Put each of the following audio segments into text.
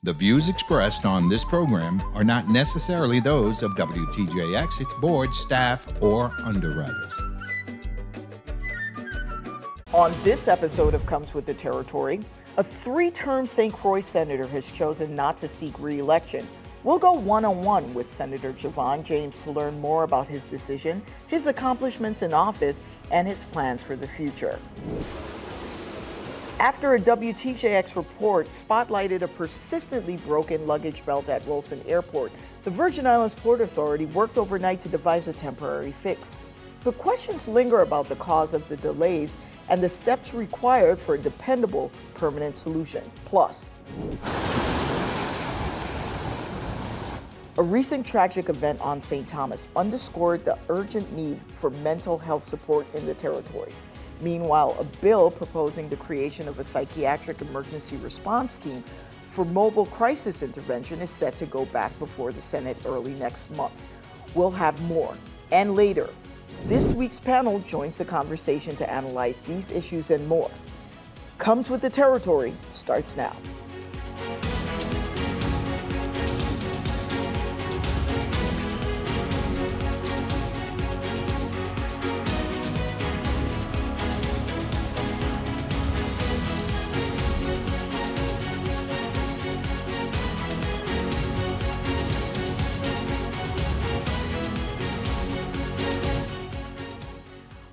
The views expressed on this program are not necessarily those of WTJX, its board, staff, or underwriters. On this episode of Comes with the Territory, a three-term St. Croix senator has chosen not to seek re-election. We'll go one-on-one with Senator Javon James to learn more about his decision, his accomplishments in office, and his plans for the future. After a WTJX report spotlighted a persistently broken luggage belt at Wilson Airport, the Virgin Islands Port Authority worked overnight to devise a temporary fix. But questions linger about the cause of the delays and the steps required for a dependable, permanent solution. Plus, a recent tragic event on St. Thomas underscored the urgent need for mental health support in the territory. Meanwhile, a bill proposing the creation of a psychiatric emergency response team for mobile crisis intervention is set to go back before the Senate early next month. We'll have more. And later, this week's panel joins the conversation to analyze these issues and more. Comes with the Territory starts now.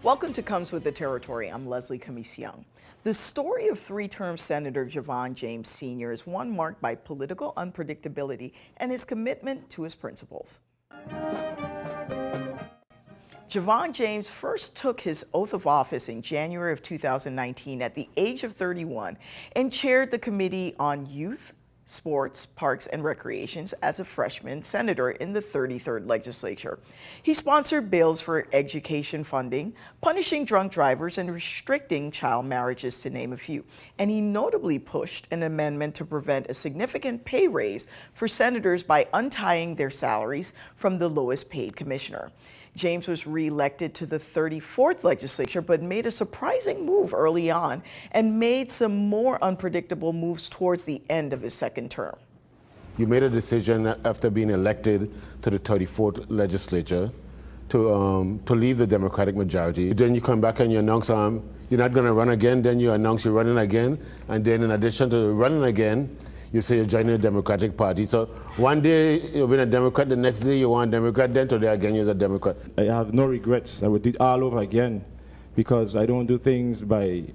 Welcome to Comes with the Territory. I'm Leslie Camise-Young. The story of three-term Senator Javon James Sr. is one marked by political unpredictability and his commitment to his principles. Javon James first took his oath of office in January of 2019 at the age of 31 and chaired the Committee on Youth, Sports, Parks, and Recreations as a freshman senator in the 33rd legislature. He sponsored bills for education funding, punishing drunk drivers, and restricting child marriages, to name a few. And he notably pushed an amendment to prevent a significant pay raise for senators by untying their salaries from the lowest paid commissioner. James was re-elected to the 34th legislature, but made a surprising move early on and made some more unpredictable moves towards the end of his second term. You made a decision after being elected to the 34th legislature to leave the Democratic majority. Then you come back and you announce you're not going to run again. Then you announce you're running again. And then in addition to running again, you say you're joining the Democratic Party. So one day you've been a Democrat, the next day you want a Democrat, then today again you're a Democrat. I have no regrets. I would do it all over again because I don't do things by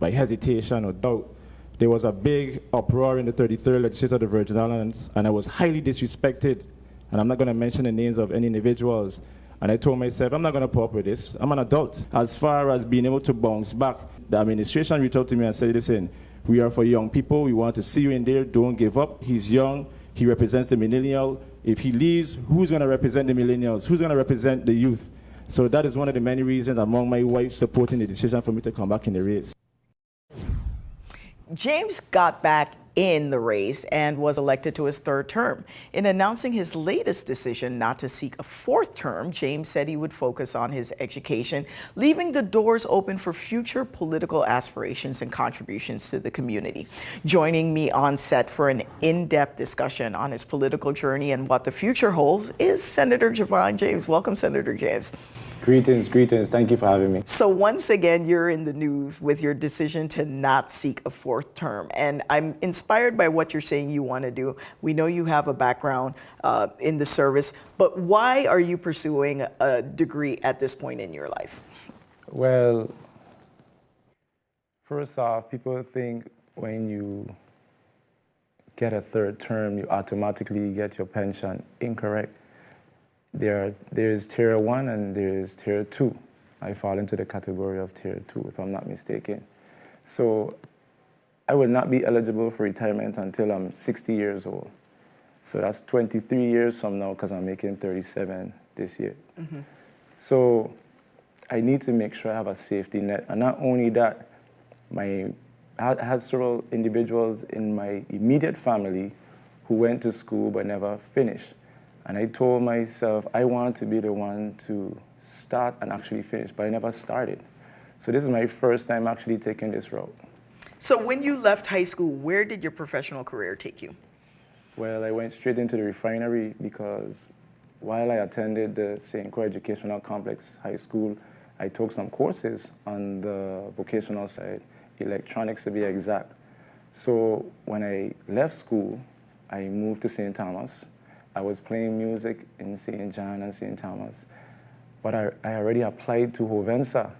hesitation or doubt. There was a big uproar in the 33rd legislature of the Virgin Islands, and I was highly disrespected. And I'm not going to mention the names of any individuals. And I told myself, I'm not going to put up with this. I'm an adult. As far as being able to bounce back, the administration reached out to me and said, listen, we are for young people. We want to see you in there. Don't give up. He's young. He represents the millennial. If he leaves, who's going to represent the millennials? Who's going to represent the youth? So that is one of the many reasons among my wife supporting the decision for me to come back in the race. James got back in the race and was elected to his third term. In announcing his latest decision not to seek a fourth term, James said he would focus on his education, leaving the doors open for future political aspirations and contributions to the community. Joining me on set for an in-depth discussion on his political journey and what the future holds is Senator Javon James. Welcome, Senator James. Greetings. Thank you for having me. So once again, you're in the news with your decision to not seek a fourth term. And I'm inspired by what you're saying you want to do. We know you have a background in the service, but why are you pursuing a degree at this point in your life? Well, first off, people think when you get a third term, you automatically get your pension. Incorrect. There's tier 1 and there's tier 2. I fall into the category of tier 2, if I'm not mistaken. So I will not be eligible for retirement until I'm 60 years old. So that's 23 years from now because I'm making 37 this year. Mm-hmm. So I need to make sure I have a safety net. And not only that, I had several individuals in my immediate family who went to school but never finished. And I told myself I wanted to be the one to start and actually finish, but I never started. So this is my first time actually taking this route. So when you left high school, where did your professional career take you? Well, I went straight into the refinery because while I attended the St. Croix Educational Complex High School, I took some courses on the vocational side, electronics to be exact. So when I left school, I moved to St. Thomas. I was playing music in St. John and St. Thomas, but I already applied to Hovensa,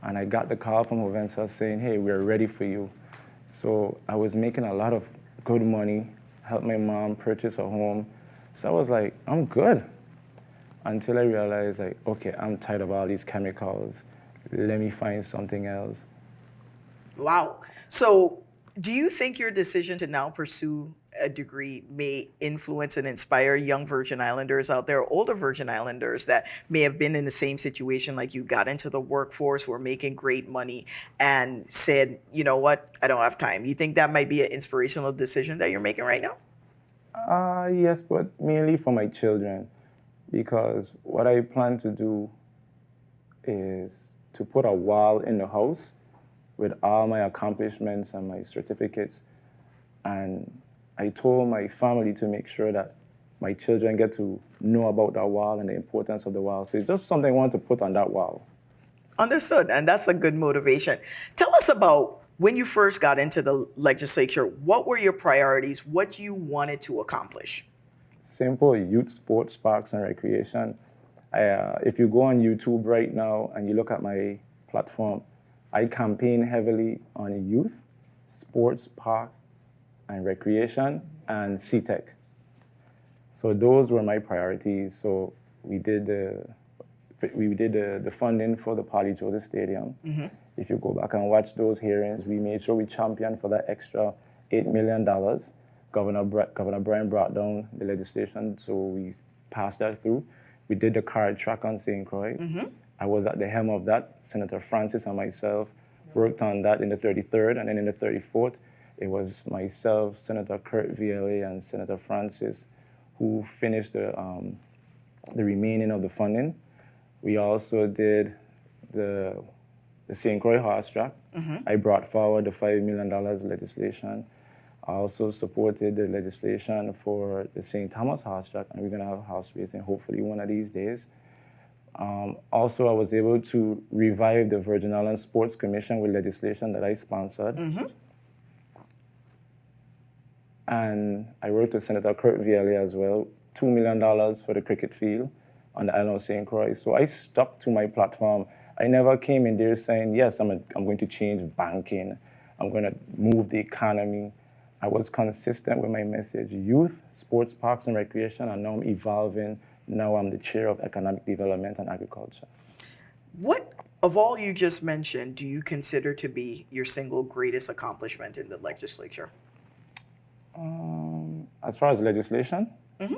and I got the call from Hovensa saying, hey, we're ready for you. So I was making a lot of good money, helped my mom purchase a home. So I was like, I'm good. Until I realized, like, okay, I'm tired of all these chemicals. Let me find something else. Wow. So do you think your decision to now pursue a degree may influence and inspire young Virgin Islanders out there, older Virgin Islanders that may have been in the same situation like you, got into the workforce, were making great money, and said, you know what, I don't have time? You think that might be an inspirational decision that you're making right now? Yes, but mainly for my children, because what I plan to do is to put a wall in the house with all my accomplishments and my certificates. And I told my family to make sure that my children get to know about that wall and the importance of the wall. So it's just something I want to put on that wall. Understood, and that's a good motivation. Tell us about when you first got into the legislature. What were your priorities? What you wanted to accomplish? Simple: youth, sports, parks, and recreation. If you go on YouTube right now and you look at my platform, I campaign heavily on youth, sports, park, and recreation, and CTEC. So those were my priorities. So we did the funding for the Polly Joseph Stadium. Mm-hmm. If you go back and watch those hearings, we made sure we championed for that extra $8 million. Governor Brian brought down the legislation, so we passed that through. We did the car track on St. Croix. Mm-hmm. I was at the helm of that. Senator Francis and myself worked on that in the 33rd, and then in the 34th, it was myself, Senator Kurt VLA, and Senator Francis who finished the remaining of the funding. We also did the St. Croix horse track. Mm-hmm. I brought forward the $5 million legislation. I also supported the legislation for the St. Thomas horse track, and we're going to have horse racing hopefully one of these days. Also, I was able to revive the Virgin Islands Sports Commission with legislation that I sponsored. Mm-hmm. And I worked with Senator Kurt VLA as well, $2 million for the cricket field on the island of St. Croix. So I stuck to my platform. I never came in there saying, yes, I'm going to change banking. I'm going to move the economy. I was consistent with my message: youth, sports, parks, and recreation, and now I'm evolving. Now I'm the chair of economic development and agriculture. What of all you just mentioned do you consider to be your single greatest accomplishment in the legislature? As far as legislation, mm-hmm.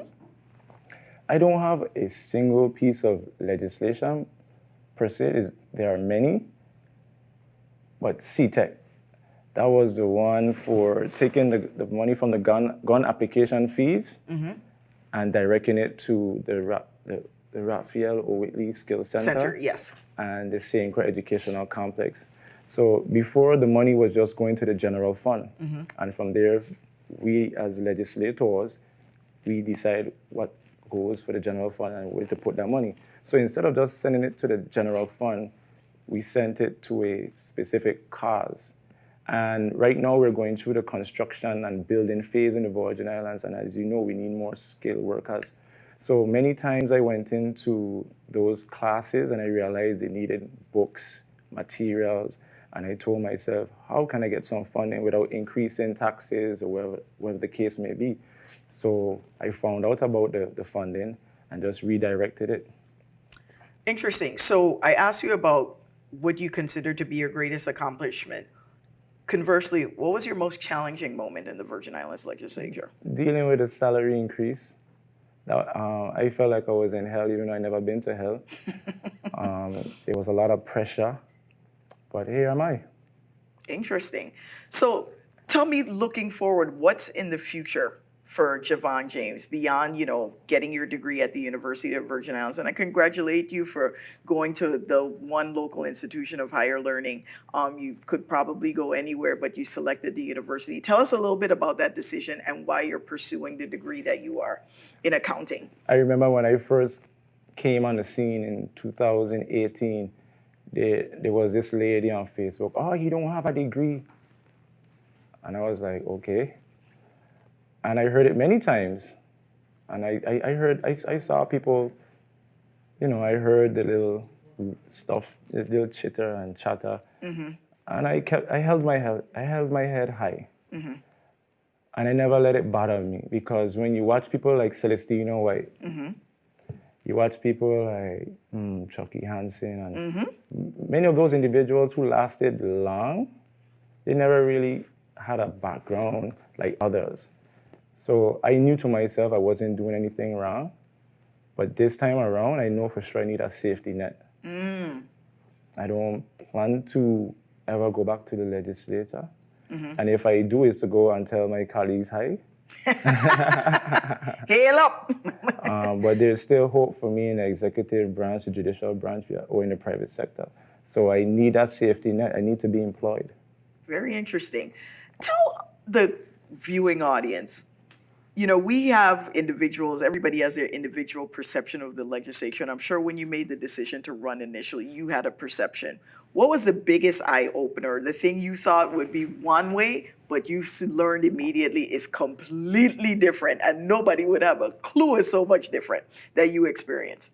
I don't have a single piece of legislation per se. There are many, but CTEC, that was the one for taking the money from the gun application fees, mm-hmm. and directing it to the Raphael O. Whitley Skills Center, yes, and the St. Croix Educational Complex. So before, the money was just going to the general fund, mm-hmm. and from there, we as legislators, we decide what goes for the general fund and where to put that money. So instead of just sending it to the general fund, we sent it to a specific cause. And right now we're going through the construction and building phase in the Virgin Islands, and as you know, we need more skilled workers. So many times I went into those classes and I realized they needed books, materials, and I told myself, how can I get some funding without increasing taxes or whatever the case may be? So I found out about the funding and just redirected it. Interesting. So I asked you about what you consider to be your greatest accomplishment. Conversely, what was your most challenging moment in the Virgin Islands legislature? Dealing with a salary increase. I felt like I was in hell, even though I'd never been to hell. There was a lot of pressure, but here am I. Interesting. So tell me, looking forward, what's in the future for Javon James beyond, getting your degree at the University of Virgin Islands. And I congratulate you for going to the one local institution of higher learning. You could probably go anywhere, but you selected the university. Tell us a little bit about that decision and why you're pursuing the degree that you are in accounting. I remember when I first came on the scene in 2018, there was this lady on Facebook, "Oh, you don't have a degree." And I was like, okay. And I heard it many times. And I saw people, I heard the little stuff, the little chitter and chatter. And I held my head high. And I never let it bother me, because when you watch people like Celestino White, you watch people like Chucky Hansen, and many of those individuals who lasted long, they never really had a background like others. So I knew to myself I wasn't doing anything wrong. But this time around, I know for sure I need a safety net. I don't plan to ever go back to the legislature. And if I do, it's to go and tell my colleagues hi. Hail up! But there's still hope for me in the executive branch, the judicial branch, or in the private sector. So I need that safety net. I need to be employed. Very interesting. Tell the viewing audience, we have individuals, everybody has their individual perception of the legislature. And I'm sure when you made the decision to run initially, you had a perception. What was the biggest eye-opener? The thing you thought would be one way, but you learned immediately is completely different, and nobody would have a clue it's so much different that you experienced?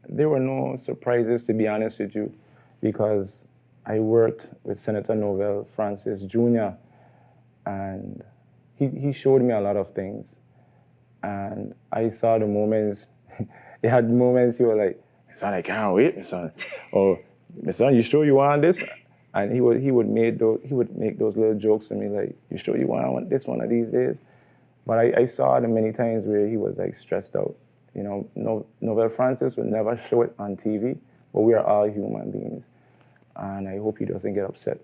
There were no surprises, to be honest with you, because I worked with Senator Novell Francis Jr., and he showed me a lot of things. And I saw the moments, he had moments he was like, "Son, I can't wait, my son." Or, "My son, you sure you want this?" And he would make those little jokes to me like, "You sure you want this one of these days?" But I saw them many times where he was like stressed out. Novell Francis would never show it on TV, but we are all human beings. And I hope he doesn't get upset.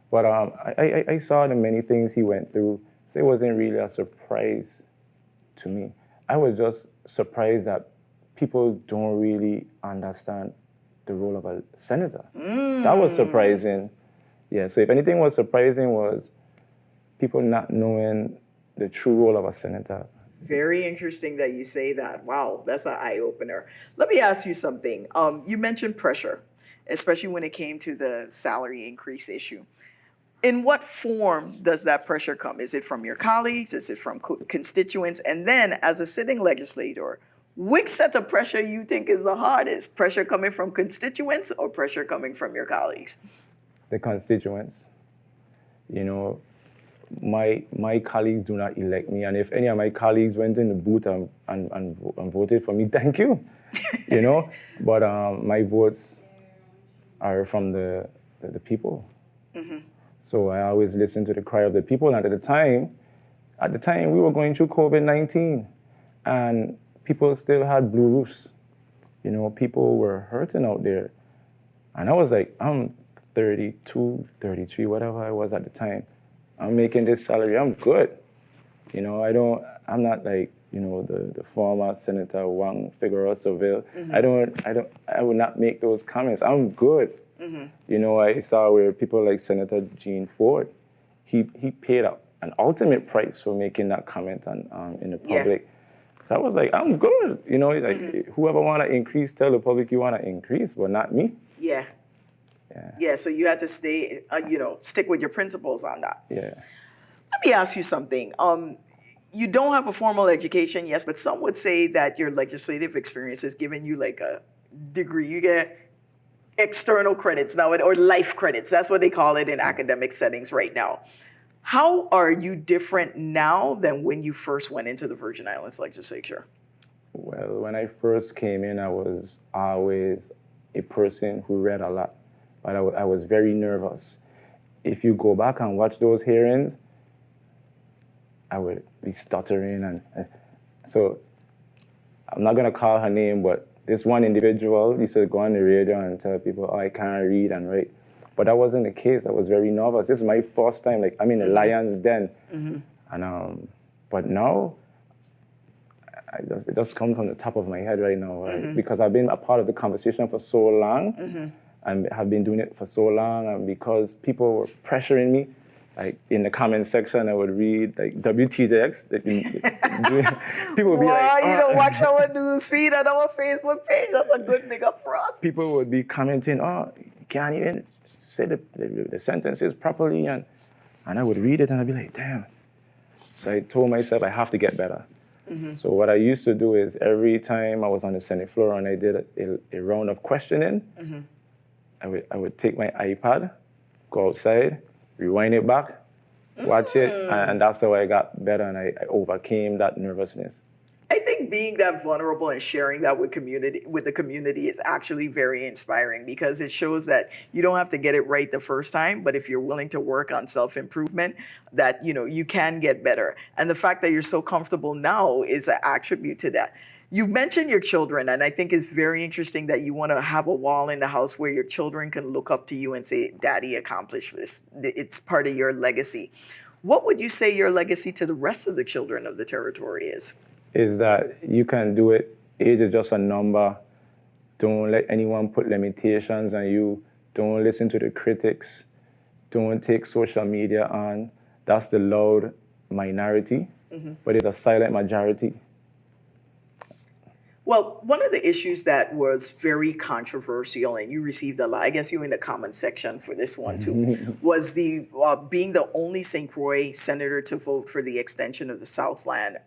But I saw the many things he went through, so it wasn't really a surprise to me. I was just surprised that people don't really understand the role of a senator. That was surprising. Yeah, so if anything was surprising was people not knowing the true role of a senator. Very interesting that you say that. Wow, that's an eye-opener. Let me ask you something. You mentioned pressure, especially when it came to the salary increase issue. In what form does that pressure come? Is it from your colleagues? Is it from constituents? And then, as a sitting legislator, which set of pressure you think is the hardest? Pressure coming from constituents or pressure coming from your colleagues? The constituents. My colleagues do not elect me, and if any of my colleagues went in the booth and voted for me, thank you. But my votes are from the people. So I always listen to the cry of the people. And at the time we were going through COVID-19, and people still had blue roofs. People were hurting out there. And I was like, I'm 32, 33, whatever I was at the time. I'm making this salary, I'm good. I'm not like, the former Senator Wang Figueroa Seville. I would not make those comments. I'm good. I saw where people like Senator Gene Ford, he paid an ultimate price for making that comment in the public. Yeah. So I was like, I'm good. Whoever want to increase, tell the public you want to increase, but not me. Yeah. Yeah, so you had to stay, stick with your principles on that. Yeah. Let me ask you something. You don't have a formal education, yes, but some would say that your legislative experience has given you like a degree. You get external credits now, or life credits. That's what they call it in academic settings right now. How are you different now than when you first went into the Virgin Islands legislature? Well, when I first came in, I was always a person who read a lot, but I was very nervous. If you go back and watch those hearings, I would be stuttering. And so I'm not going to call her name, but this one individual used to go on the radio and tell people, "Oh, I can't read and write." But that wasn't the case. I was very nervous. This is my first time, like, I'm in the lion's den. And but now, it just comes from the top of my head right now, right? Because I've been a part of the conversation for so long, and have been doing it for so long, and because people were pressuring me, like in the comment section, I would read like WTJX. People would be like, you don't watch our news feed on our Facebook page. That's a good big up for us. People would be commenting, oh, you can't even say the sentences properly, and I would read it and I'd be like, damn. So I told myself I have to get better. So what I used to do is every time I was on the Senate floor and I did a round of questioning, I would take my iPad, go outside, rewind it back, watch it, and that's how I got better and I overcame that nervousness. I think being that vulnerable and sharing that with the community is actually very inspiring, because it shows that you don't have to get it right the first time, but if you're willing to work on self-improvement, that you can get better. And the fact that you're so comfortable now is an attribute to that. You mentioned your children, and I think it's very interesting that you want to have a wall in the house where your children can look up to you and say, Daddy accomplished this. It's part of your legacy. What would you say your legacy to the rest of the children of the territory is? Is that you can do it. Age is just a number. Don't let anyone put limitations on you. Don't listen to the critics. Don't take social media on. That's the loud minority, but it's a silent majority. Well, one of the issues that was very controversial, and you received a lot, I guess you were in the comment section for this one too, was the being the only St. Croix senator to vote for the extension of the Southland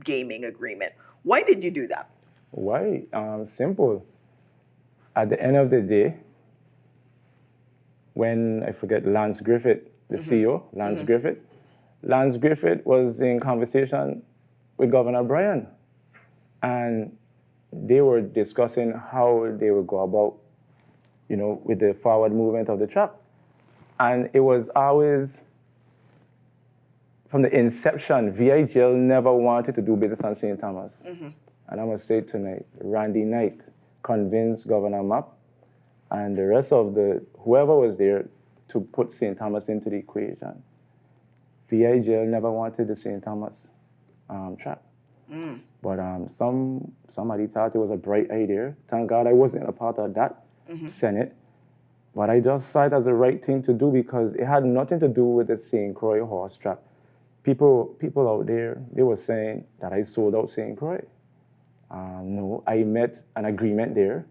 gaming agreement. Why did you do that? Why? Simple. At the end of the day, when I forget Lance Griffith, the CEO, Lance Griffith was in conversation with Governor Bryan, and they were discussing how they would go about, with the forward movement of the track. And it was always, from the inception, VIGL never wanted to do business on St. Thomas. And I must say tonight, Randy Knight convinced Governor Mapp and the rest of whoever was there to put St. Thomas into the equation. VIGL never wanted the St. Thomas track. But somebody thought it was a bright idea. Thank God I wasn't a part of that Senate. But I just saw it as the right thing to do because it had nothing to do with the St. Croix horse track. People out there, they were saying that I sold out St. Croix. No, I met an agreement there.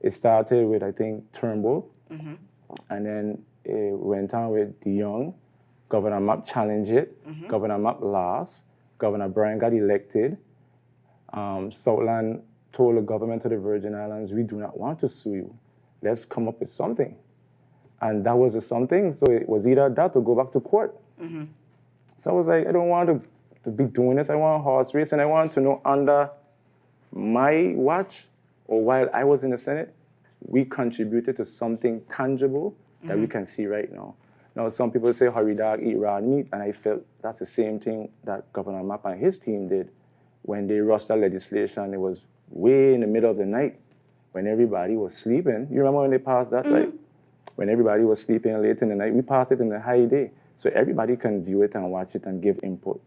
It started with, I think, Turnbull. And then it went on with DeYoung. Governor Mapp challenged it. Governor Mapp lost. Governor Bryan got elected. Southland told the government of the Virgin Islands, we do not want to sue you. Let's come up with something. And that was the something. So it was either that or go back to court. So I was like, I don't want to be doing this. I want a horse race, and I want to know under my watch or while I was in the Senate, we contributed to something tangible that we can see right now. Now, some people say, hurry dog, eat raw meat, and I felt that's the same thing that Governor Mapp and his team did when they rushed that legislation. It was way in the middle of the night when everybody was sleeping. You remember when they passed that? Like, when everybody was sleeping late in the night, we passed it in the high day. So everybody can view it and watch it and give input.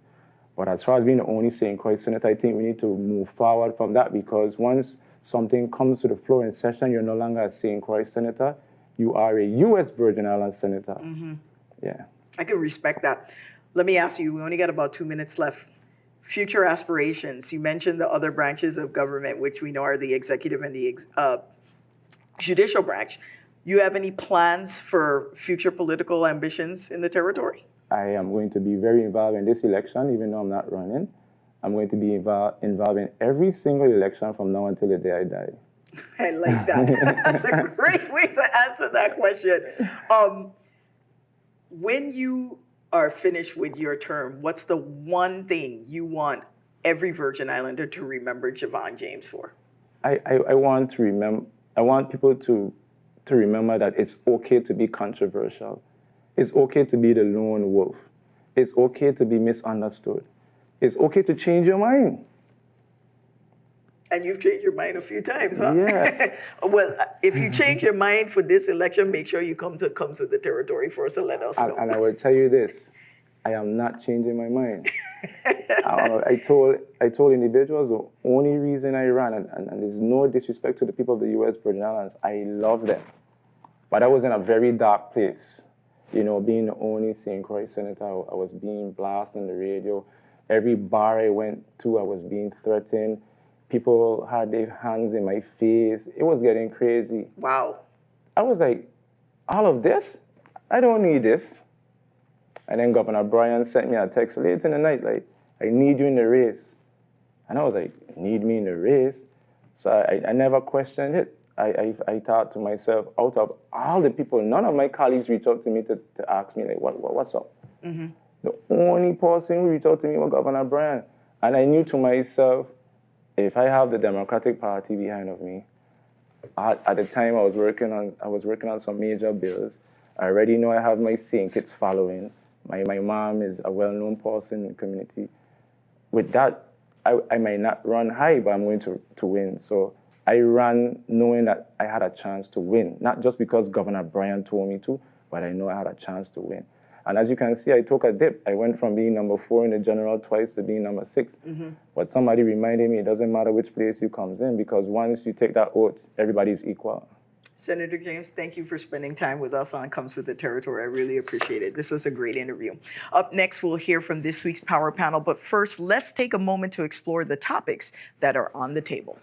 But as far as being the only St. Croix Senate, I think we need to move forward from that, because once something comes to the floor in session, you're no longer a St. Croix Senator. You are a U.S. Virgin Islands Senator. Yeah. I can respect that. Let me ask you, we only got about 2 minutes left. Future aspirations. You mentioned the other branches of government, which we know are the executive and the judicial branch. You have any plans for future political ambitions in the territory? I am going to be very involved in this election, even though I'm not running. I'm going to be involved in every single election from now until the day I die. I like that. That's a great way to answer that question. When you are finished with your term, what's the one thing you want every Virgin Islander to remember Javon James for? I want people to remember that it's okay to be controversial. It's okay to be the lone wolf. It's okay to be misunderstood. It's okay to change your mind. And you've changed your mind a few times, huh? Yeah. Well, if you change your mind for this election, make sure you come to the territory first and let us know. And I will tell you this, I am not changing my mind. I told individuals the only reason I ran, and there's no disrespect to the people of the U.S. Virgin Islands, I love them. But I was in a very dark place. You know, being the only St. Croix Senat, I was being blasted on the radio. Every bar I went to, I was being threatened. People had their hands in my face. It was getting crazy. Wow. I was like, all of this? I don't need this. And then Governor Bryan sent me a text late in the night, like, I need you in the race. And I was like, need me in the race? So I never questioned it. I thought to myself, out of all the people, none of my colleagues reached out to me to ask me, like, what's up? Mm-hmm. The only person who reached out to me was Governor Bryan. And I knew to myself, if I have the Democratic Party behind of me, at the time I was working on some major bills. I already know I have my St. Kitts following. My mom is a well-known person in the community. With that, I might not run high, but I'm going to win. So I ran knowing that I had a chance to win, not just because Governor Bryan told me to, but I know I had a chance to win. And as you can see, I took a dip. I went from being number 4 in the general twice to being number 6. Mm-hmm. But somebody reminded me it doesn't matter which place you comes in, because once you take that oath, everybody's equal. Senator James, thank you for spending time with us on Comes with the Territory. I really appreciate it. This was a great interview. Up next, we'll hear from this week's Power Panel. But first, let's take a moment to explore the topics that are on the table.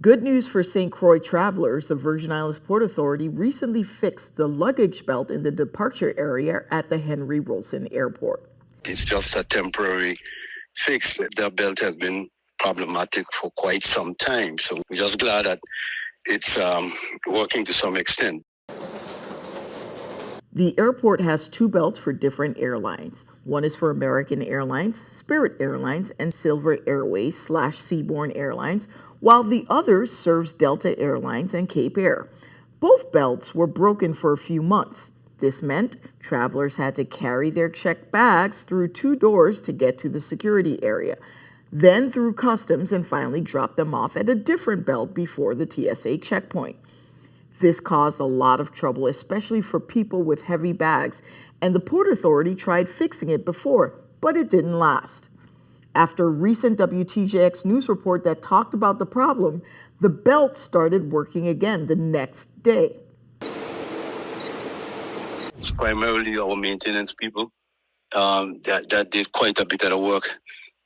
Good news for St. Croix travelers. The Virgin Islands Port Authority recently fixed the luggage belt in the departure area at the Henry Wilson Airport. It's just a temporary fix. The belt has been problematic for quite some time. So we're just glad that it's working to some extent. The airport has 2 belts for different airlines. One is for American Airlines, Spirit Airlines, and Silver Airways / Seabourn Airlines, while the other serves Delta Airlines and Cape Air. Both belts were broken for a few months. This meant travelers had to carry their checked bags through 2 doors to get to the security area, then through customs, and finally drop them off at a different belt before the TSA checkpoint. This caused a lot of trouble, especially for people with heavy bags, and the Port Authority tried fixing it before, but it didn't last. After a recent WTJX news report that talked about the problem, the belt started working again the next day. It's primarily our maintenance people that did quite a bit of the work,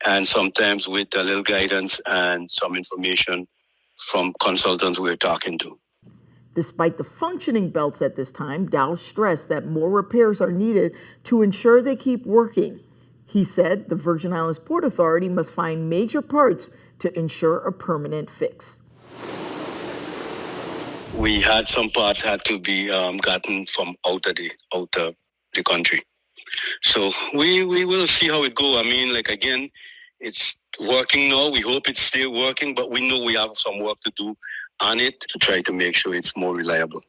and sometimes with a little guidance and some information from consultants we're talking to. Despite the functioning belts at this time, Dow stressed that more repairs are needed to ensure they keep working. He said the Virgin Islands Port Authority must find major parts to ensure a permanent fix. We had some parts had to be gotten from out of the country. So we will see how it goes. I mean, like, again, it's working now. We hope it's still working, but we know we have some work to do on it to try to make sure it's more reliable.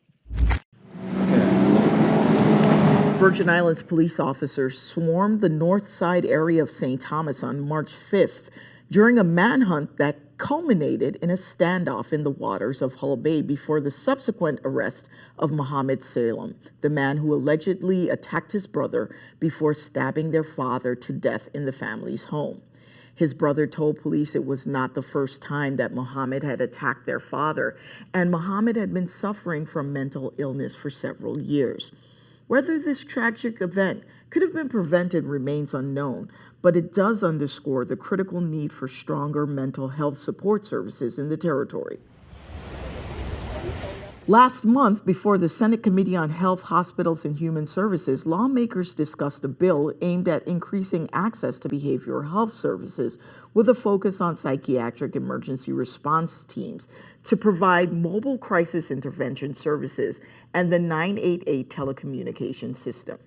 Virgin Islands police officers swarmed the north side area of St. Thomas on March 5th during a manhunt that culminated in a standoff in the waters of Hull Bay before the subsequent arrest of Mohammed Salem, the man who allegedly attacked his brother before stabbing their father to death in the family's home. His brother told police it was not the first time that Mohammed had attacked their father, and Mohammed had been suffering from mental illness for several years. Whether this tragic event could have been prevented remains unknown, but it does underscore the critical need for stronger mental health support services in the territory. Last month, before the Senate Committee on Health, Hospitals, and Human Services, lawmakers discussed a bill aimed at increasing access to behavioral health services with a focus on psychiatric emergency response teams to provide mobile crisis intervention services and the 988 telecommunication system.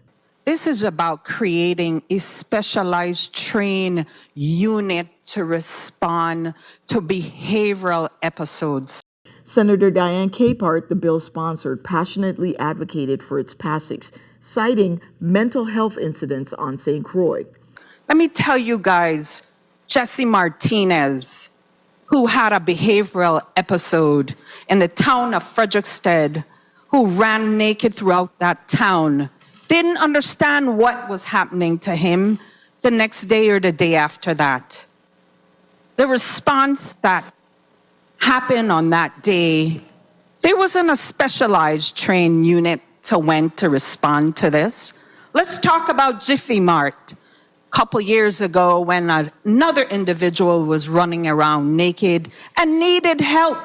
This is about creating a specialized trained unit to respond to behavioral episodes. Senator Diane Capehart, the bill sponsored, passionately advocated for its passage, citing mental health incidents on St. Croix. Let me tell you guys, Jesse Martinez, who had a behavioral episode in the town of Frederickstead, who ran naked throughout that town, didn't understand what was happening to him the next day or the day after that. The response that happened on that day, there wasn't a specialized trained unit to respond to this. Let's talk about Jiffy Mart. A couple years ago when another individual was running around naked and needed help.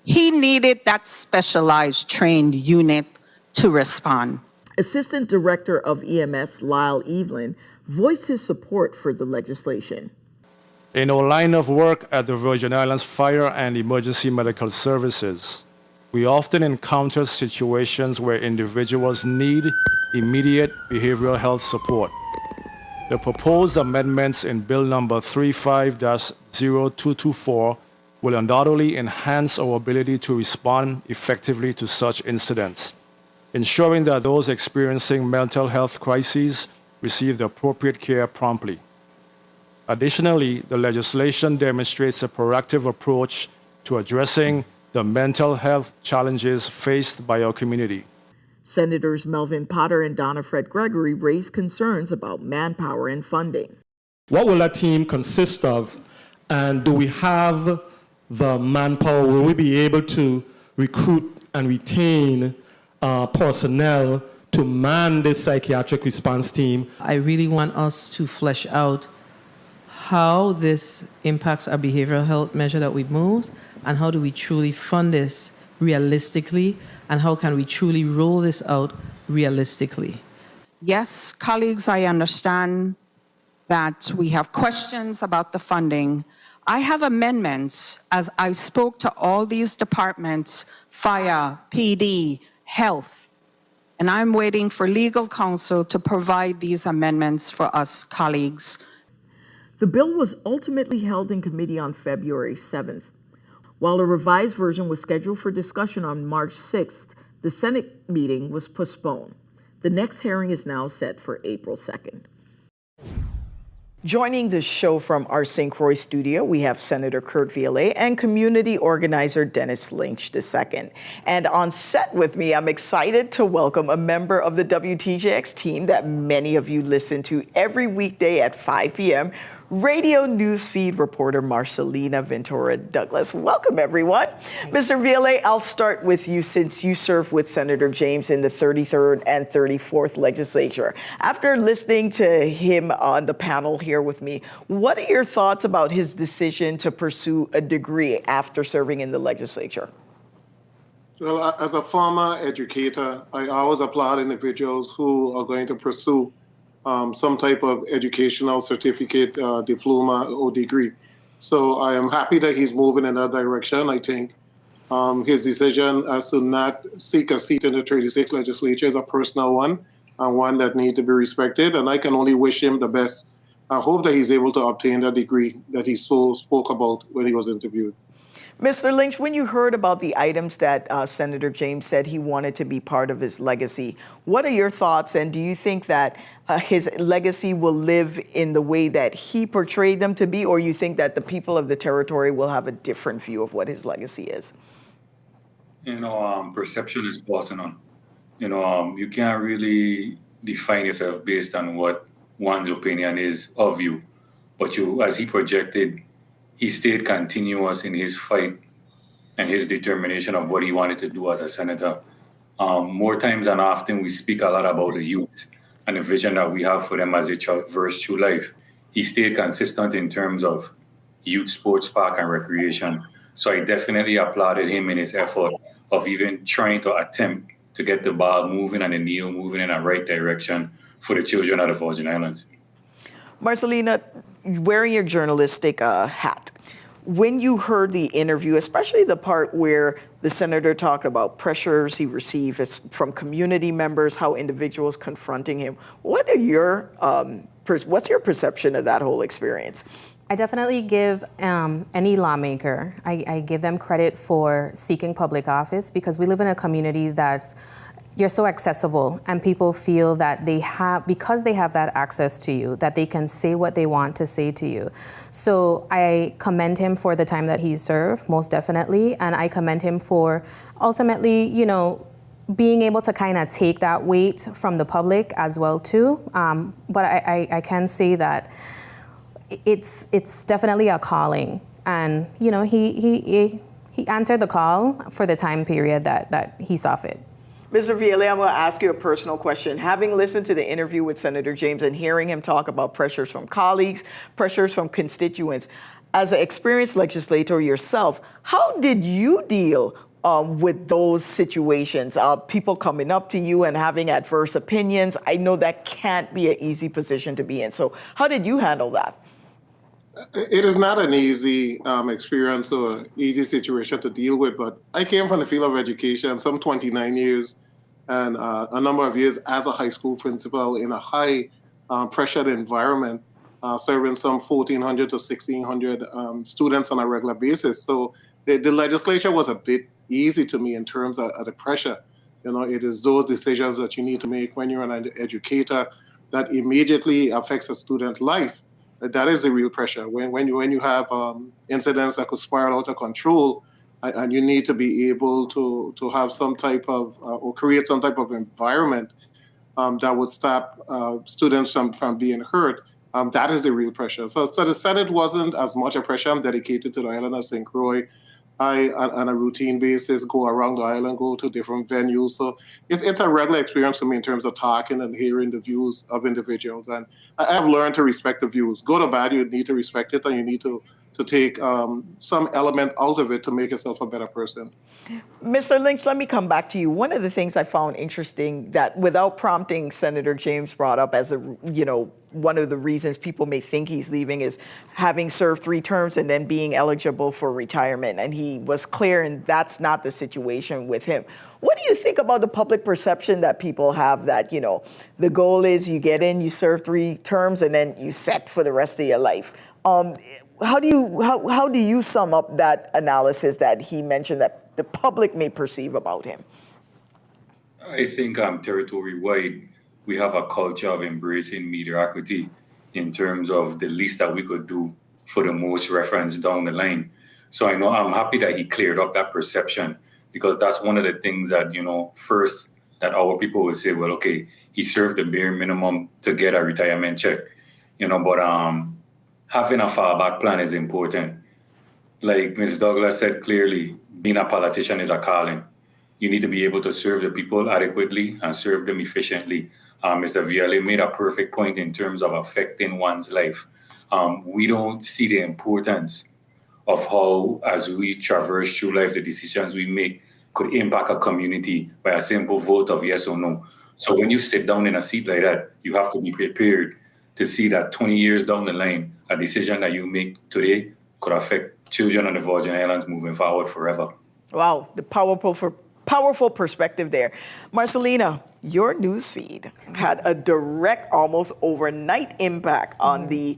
He needed that specialized trained unit to respond. Assistant Director of EMS Lyle Evelyn voiced his support for the legislation. In our line of work at the Virgin Islands Fire and Emergency Medical Services, we often encounter situations where individuals need immediate behavioral health support. The proposed amendments in Bill number 35-0224 will undoubtedly enhance our ability to respond effectively to such incidents, ensuring that those experiencing mental health crises receive the appropriate care promptly. Additionally, the legislation demonstrates a proactive approach to addressing the mental health challenges faced by our community. Senators Melvin Potter and Donna Fred Gregory raised concerns about manpower and funding. What will that team consist of? And do we have the manpower? Will we be able to recruit and retain personnel to man this psychiatric response team? I really want us to flesh out how this impacts our behavioral health measure that we've moved, and how do we truly fund this realistically, and how can we truly roll this out realistically. Yes, colleagues, I understand that we have questions about the funding. I have amendments as I spoke to all these departments, fire, PD, health, and I'm waiting for legal counsel to provide these amendments for us colleagues. The bill was ultimately held in committee on February 7th. While a revised version was scheduled for discussion on March 6th, the Senate meeting was postponed. The next hearing is now set for April 2nd. Joining the show from our St. Croix studio, we have Senator Kurt Vialet and community organizer Dennis Lynch II. And on set with me, I'm excited to welcome a member of the WTJX team that many of you listen to every weekday at 5 p.m., radio newsfeed reporter Marcelina Ventura Douglas. Welcome, everyone. Mr. Vialet, I'll start with you since you served with Senator James in the 33rd and 34th legislature. After listening to him on the panel here with me, what are your thoughts about his decision to pursue a degree after serving in the legislature? Well, as a former educator, I always applaud individuals who are going to pursue some type of educational certificate, diploma, or degree. So I am happy that he's moving in that direction. I think his decision as to not seek a seat in the 36th legislature is a personal one, and one that needs to be respected. And I can only wish him the best. I hope that he's able to obtain that degree that he so spoke about when he was interviewed. Mr. Lynch, when you heard about the items that Senator James said he wanted to be part of his legacy, what are your thoughts, and do you think that his legacy will live in the way that he portrayed them to be, or you think that the people of the territory will have a different view of what his legacy is? Perception is personal. You can't really define yourself based on what one's opinion is of you, but as he projected, he stayed continuous in his fight and his determination of what he wanted to do as a senator. More times than often, we speak a lot about the youth and the vision that we have for them as they traverse through life. He stayed consistent in terms of youth sports park and recreation. So I definitely applauded him in his effort of even trying to attempt to get the ball moving and the needle moving in the right direction for the children of the Virgin Islands. Marcelina, wearing your journalistic hat, when you heard the interview, especially the part where the senator talked about pressures he received from community members, how individuals confronting him, what's your perception of that whole experience? I definitely give any lawmaker, I give them credit for seeking public office, because we live in a community that's you're so accessible, and people feel that because they have that access to you, that they can say what they want to say to you. So I commend him for the time that he served, most definitely, and I commend him for ultimately, being able to kind of take that weight from the public as well too. But I can say that it's definitely a calling, and he answered the call for the time period that he saw fit. Mr. Viele, I'm going to ask you a personal question. Having listened to the interview with Senator James and hearing him talk about pressures from colleagues, pressures from constituents, as an experienced legislator yourself, how did you deal with those situations? People coming up to you and having adverse opinions. I know that can't be an easy position to be in. So how did you handle that? It is not an easy experience or easy situation to deal with, but I came from the field of education, some 29 years, and a number of years as a high school principal in a high pressured environment, serving some 1,400 to 1,600 students on a regular basis. So the legislature was a bit easy to me in terms of the pressure. It is those decisions that you need to make when you're an educator that immediately affects a student life. That is the real pressure. When you have incidents that could spiral out of control, and you need to be able to have some type of or create some type of environment that would stop students from being hurt. That is the real pressure. So the Senate wasn't as much a pressure. I'm dedicated to the island of St. Croix. I, on a routine basis, go around the island, go to different venues. So it's a regular experience for me in terms of talking and hearing the views of individuals. And I have learned to respect the views. Good or bad, you need to respect it, and you need to take some element out of it to make yourself a better person. Mr. Lynch, let me come back to you. One of the things I found interesting that, without prompting, Senator James brought up as one of the reasons people may think he's leaving is having served 3 terms and then being eligible for retirement. And he was clear, and that's not the situation with him. What do you think about the public perception that people have that, the goal is you get in, you serve 3 terms, and then you set for the rest of your life? How do you sum up that analysis that he mentioned that the public may perceive about him? I think territory-wide, we have a culture of embracing mediocrity in terms of the least that we could do for the most reference down the line. So I'm happy that he cleared up that perception, because that's one of the things that, first, that our people will say, well, okay, he served the bare minimum to get a retirement check, but having a fallback plan is important. Like Ms. Douglas said clearly, being a politician is a calling. You need to be able to serve the people adequately and serve them efficiently. Mr. Viele made a perfect point in terms of affecting one's life. We don't see the importance of how, as we traverse through life, the decisions we make could impact a community by a simple vote of yes or no. So when you sit down in a seat like that, you have to be prepared to see that 20 years down the line, a decision that you make today could affect children on the Virgin Islands moving forward forever. Wow, the powerful perspective there. Marcelina, your newsfeed had a direct, almost overnight impact on the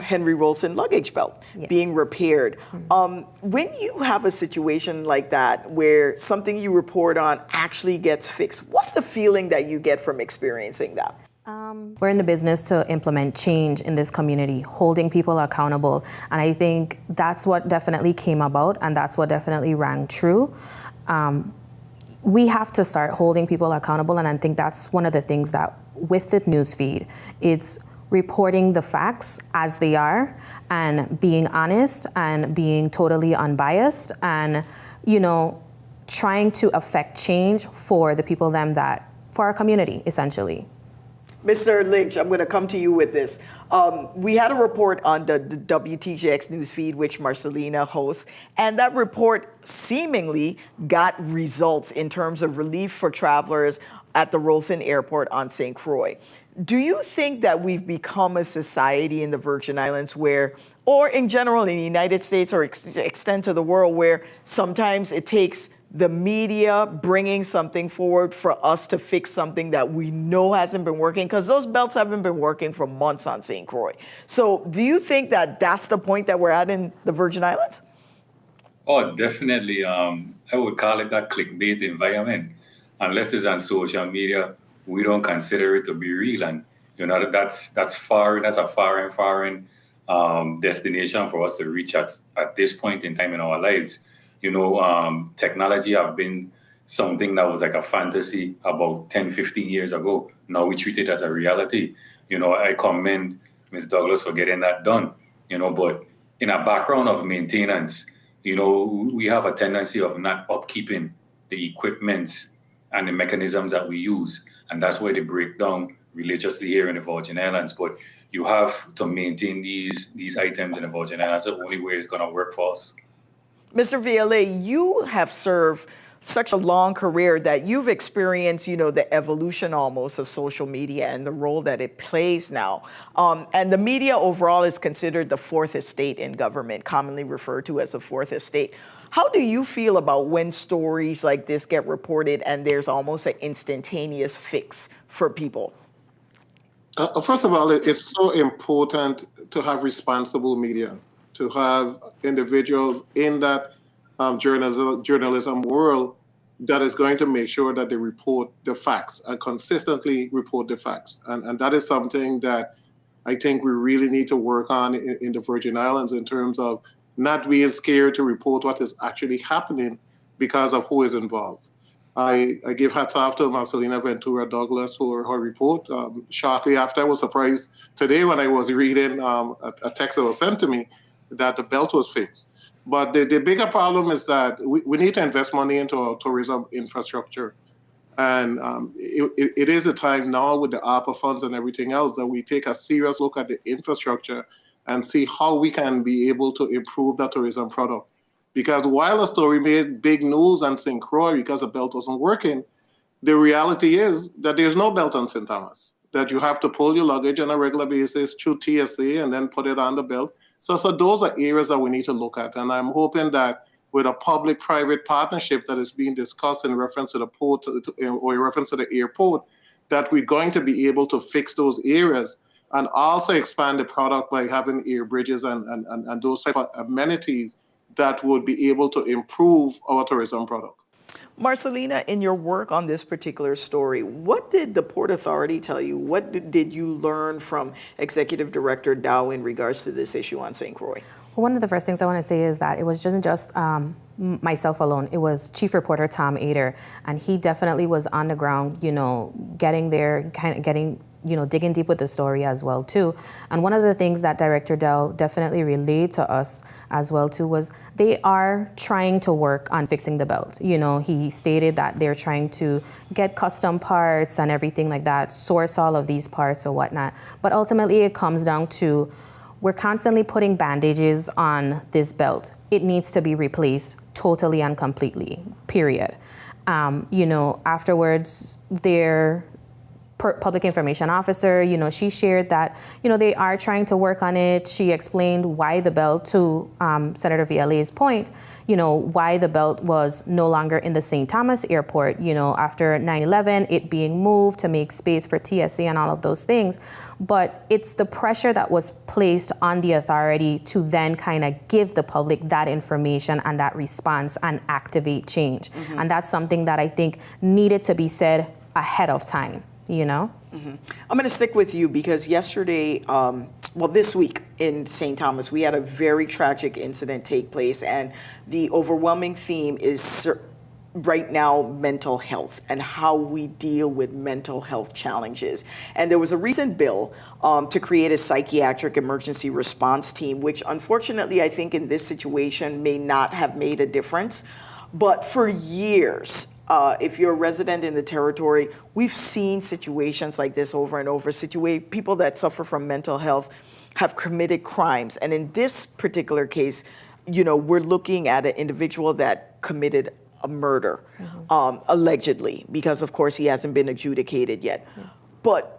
Henry Rolson luggage belt being repaired. When you have a situation like that where something you report on actually gets fixed, what's the feeling that you get from experiencing that? We're in the business to implement change in this community, holding people accountable. And I think that's what definitely came about, and that's what definitely rang true. We have to start holding people accountable, and I think that's one of the things that with the newsfeed, it's reporting the facts as they are and being honest and being totally unbiased and, trying to affect change for the people for our community, essentially. Mr. Lynch, I'm going to come to you with this. We had a report on the WTJX newsfeed, which Marcelina hosts, and that report seemingly got results in terms of relief for travelers at the Rolson Airport on St. Croix. Do you think that we've become a society in the Virgin Islands where, or in general in the United States or extend to the world, where sometimes it takes the media bringing something forward for us to fix something that we know hasn't been working? Because those belts haven't been working for months on St. Croix. So do you think that that's the point that we're at in the Virgin Islands? Oh, definitely. I would call it that clickbait environment. unless it's on social media, we don't consider it to be real. And that's a foreign destination for us to reach at this point in time in our lives. Technology have been something that was like a fantasy about 10, 15 years ago. Now we treat it as a reality. I commend Ms. Douglas for getting that done, but in a background of maintenance, we have a tendency of not upkeeping the equipment and the mechanisms that we use. And that's where they break down religiously here in the Virgin Islands. But you have to maintain these items in the Virgin Islands. That's the only way it's going to work for us. Mr. Viale, you have served such a long career that you've experienced, the evolution almost of social media and the role that it plays now. And the media overall is considered the fourth estate in government, commonly referred to as the fourth estate. How do you feel about when stories like this get reported and there's almost an instantaneous fix for people? First of all, it's so important to have responsible media, to have individuals in that journalism world that is going to make sure that they report the facts and consistently report the facts. And that is something that I think we really need to work on in the Virgin Islands in terms of not being scared to report what is actually happening because of who is involved. I give hats off to Marcelina Ventura Douglas for her report. Shortly after, I was surprised today when I was reading a text that was sent to me that the belt was fixed. But the bigger problem is that we need to invest money into our tourism infrastructure. And it is a time now with the ARPA funds and everything else that we take a serious look at the infrastructure and see how we can be able to improve that tourism product. Because while a story made big news on St. Croix because the belt wasn't working, the reality is that there's no belt on St. Thomas, that you have to pull your luggage on a regular basis through TSA and then put it on the belt. So those are areas that we need to look at. And I'm hoping that with a public-private partnership that is being discussed in reference to the port or in reference to the airport, that we're going to be able to fix those areas and also expand the product by having air bridges and those type of amenities that would be able to improve our tourism product. Marcelina, in your work on this particular story, what did the Port Authority tell you? What did you learn from Executive Director Dow in regards to this issue on St. Croix? Well, one of the first things I want to say is that it wasn't just myself alone. It was Chief Reporter Tom Ader, and he definitely was on the ground, getting there, kind of getting, digging deep with the story as well too. And one of the things that Director Dow definitely relayed to us as well too was they are trying to work on fixing the belt. He stated that they're trying to get custom parts and everything like that, source all of these parts or whatnot. But ultimately it comes down to we're constantly putting bandages on this belt. It needs to be replaced totally and completely, period. Afterwards, their public information officer, she shared that, they are trying to work on it. She explained why the belt, to Senator Viale's point, why the belt was no longer in the St. Thomas airport, after 9/11, it being moved to make space for TSA and all of those things. But it's the pressure that was placed on the authority to then kind of give the public that information and that response and activate change. Mm-hmm. And that's something that I think needed to be said ahead of time. Mm-hmm. I'm going to stick with you because yesterday, this week in St. Thomas, we had a very tragic incident take place, and the overwhelming theme is right now mental health and how we deal with mental health challenges. And there was a recent bill to create a psychiatric emergency response team, which unfortunately I think in this situation may not have made a difference. But for years, if you're a resident in the territory, we've seen situations like this over and over. People that suffer from mental health have committed crimes. And in this particular case, we're looking at an individual that committed a murder, allegedly, because of course he hasn't been adjudicated yet. Yeah. But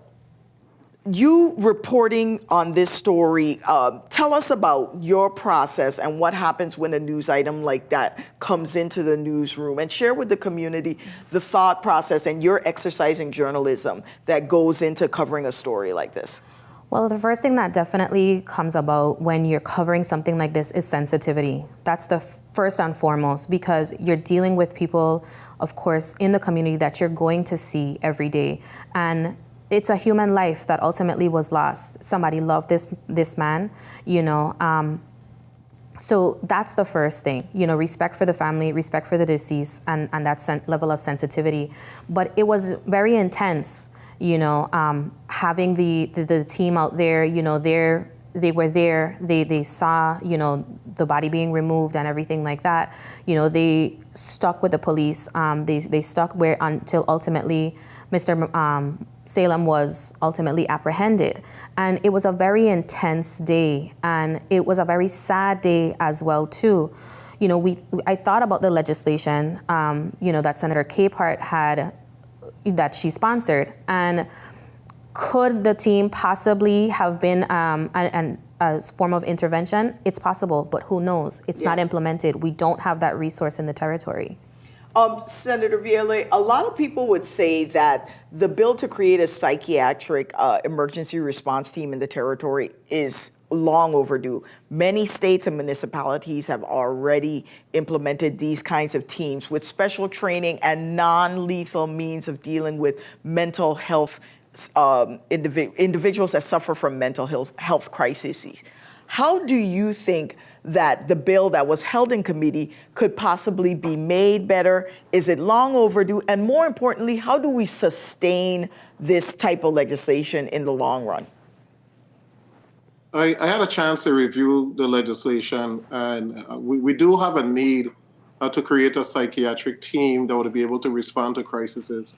you reporting on this story, tell us about your process and what happens when a news item like that comes into the newsroom, and share with the community the thought process and your exercising journalism that goes into covering a story like this. Well, the first thing that definitely comes about when you're covering something like this is sensitivity. That's the first and foremost, because you're dealing with people, of course, in the community that you're going to see every day. And it's a human life that ultimately was lost. Somebody loved this man, you know. So that's the first thing, you know, respect for the family, respect for the deceased, and that level of sensitivity. But it was very intense, you know, having the team out there, you know, they were there, they saw, you know, the body being removed and everything like that. You know, they stuck with the police. They stuck where until ultimately Mr. Salem was ultimately apprehended. And it was a very intense day, and it was a very sad day as well too. You know, I thought about the legislation, you know, that Senator Capehart had, that she sponsored, and could the team possibly have been a form of intervention? It's possible, but who knows? It's not implemented. We don't have that resource in the territory. Senator Viale, a lot of people would say that the bill to create a psychiatric emergency response team in the territory is long overdue. Many states and municipalities have already implemented these kinds of teams with special training and non-lethal means of dealing with mental health individuals that suffer from mental health crises. How do you think that the bill that was held in committee could possibly be made better? Is it long overdue? And more importantly, how do we sustain this type of legislation in the long run? I had a chance to review the legislation, and we do have a need to create a psychiatric team that would be able to respond to crises.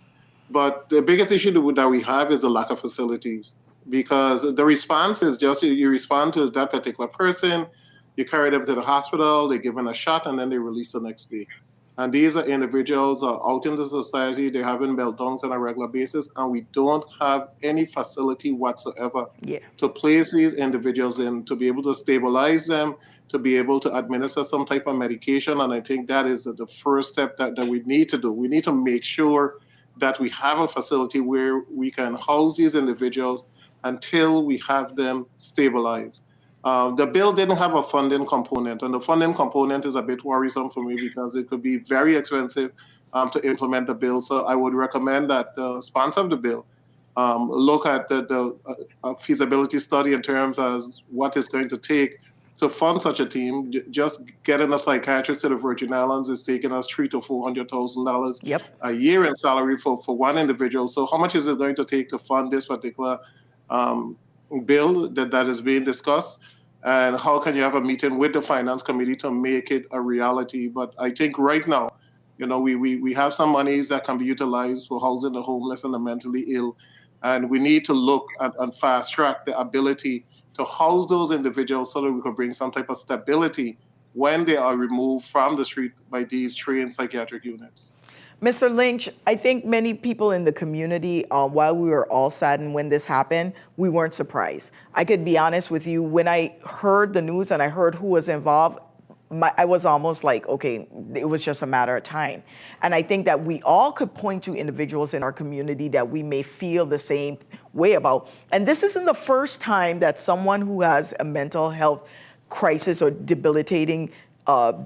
But the biggest issue that we have is the lack of facilities, because the response is just you respond to that particular person, you carry them to the hospital, they give them a shot, and then they release the next day. And these are individuals out in the society, they're having meltdowns on a regular basis, and we don't have any facility whatsoever to place these individuals in, to be able to stabilize them, to be able to administer some type of medication. And I think that is the first step that we need to do. We need to make sure that we have a facility where we can house these individuals until we have them stabilized. The bill didn't have a funding component, and the funding component is a bit worrisome for me because it could be very expensive to implement the bill. So I would recommend that the sponsor of the bill look at the feasibility study in terms of what it's going to take to fund such a team. Just getting a psychiatrist to the Virgin Islands is taking us $300,000 to $400,000 a year in salary for one individual. So how much is it going to take to fund this particular bill that is being discussed? And how can you have a meeting with the Finance Committee to make it a reality? But I think right now, you know, we have some monies that can be utilized for housing the homeless and the mentally ill. And we need to look at and fast track the ability to house those individuals so that we can bring some type of stability when they are removed from the street by these trained psychiatric units. Mr. Lynch, I think many people in the community, while we were all saddened when this happened, we weren't surprised. I could be honest with you, when I heard the news and I heard who was involved, I was almost like, okay, it was just a matter of time. And I think that we all could point to individuals in our community that we may feel the same way about. And this isn't the first time that someone who has a mental health crisis or debilitating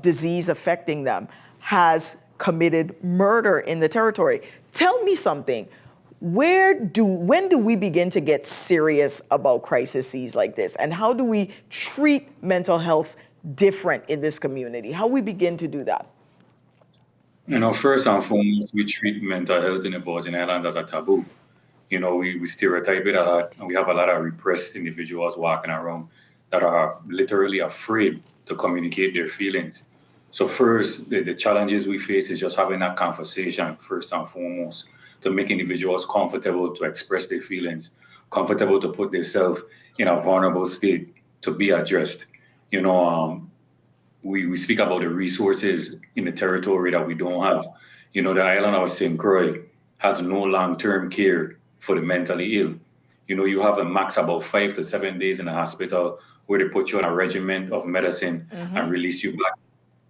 disease affecting them has committed murder in the territory. Tell me something. When do we begin to get serious about crises like this? And how do we treat mental health different in this community? How we begin to do that? You know, first and foremost, we treat mental health in the Virgin Islands as a taboo. You know, we stereotype it a lot, and we have a lot of repressed individuals walking around that are literally afraid to communicate their feelings. So first, the challenges we face is just having that conversation, first and foremost, to make individuals comfortable to express their feelings, comfortable to put themselves in a vulnerable state to be addressed. You know, we speak about the resources in the territory that we don't have. You know, the island of St. Croix has no long-term care for the mentally ill. You know, you have a max about 5 to 7 days in the hospital where they put you on a regimen of medicine and release you back